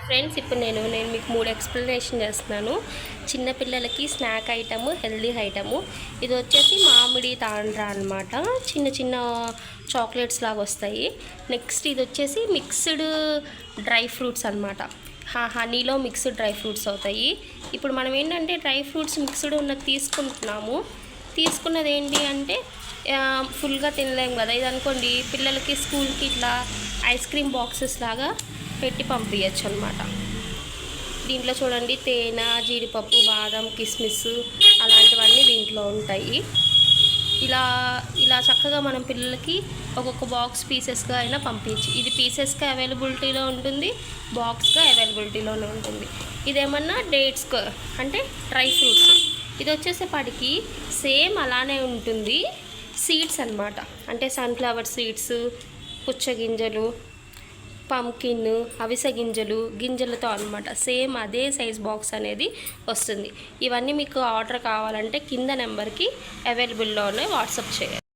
Friends ఇప్పుడు నేను మీకు 3 ఎక్స్ప్లెనేషన్ చేస్తున్నాను. చిన్నపిల్లలకి స్నాక్ ఐటము, హెల్దీ ఐటము. ఇది వచ్చేసి మామిడి తాండ్రా అనమాట. చిన్న చిన్న చాక్లెట్స్ లాగా వస్తాయి. నెక్స్ట్ ఇది వచ్చేసి మిక్స్డ్ డ్రై ఫ్రూట్స్ అనమాట. హనీలో మిక్స్డ్ డ్రై ఫ్రూట్స్ అవుతాయి. ఇప్పుడు మనం ఏంటంటే డ్రై ఫ్రూట్స్ మిక్స్డ్ ఉన్నది తీసుకున్నది ఏంటి అంటే ఫుల్గా తినలేము కదా. ఇది అనుకోండి పిల్లలకి స్కూల్కి ఇట్లా ఐస్ క్రీమ్ బాక్సెస్ లాగా పెట్టి పంపించచ్చు అనమాట. దీంట్లో చూడండి తేనె, జీడిపప్పు, బాదం, కిస్మిస్ అలాంటివన్నీ దీంట్లో ఉంటాయి. ఇలా చక్కగా మనం పిల్లలకి ఒక్కొక్క బాక్స్ పీసెస్గా అయినా పంపించచ్చు. ఇది పీసెస్గా అవైలబిలిటీలో ఉంటుంది, బాక్స్గా అవైలబిలిటీలోనే ఉంటుంది. ఇదేమన్నా డేట్స్ అంటే డ్రై ఫ్రూట్స్. ఇది వచ్చేసేపాటికి సేమ్ అలానే ఉంటుంది. సీడ్స్ అనమాట, అంటే సన్ఫ్లవర్ సీడ్స్, పుచ్చగింజలు, పంకిన్, అవిసె గింజలతో అనమాట. సేమ్ అదే సైజ్ బాక్స్ అనేది వస్తుంది. ఇవన్నీ మీకు ఆర్డర్ కావాలంటే కింద నెంబర్కి అవైలబుల్లోనే వాట్సాప్ చేయాలి.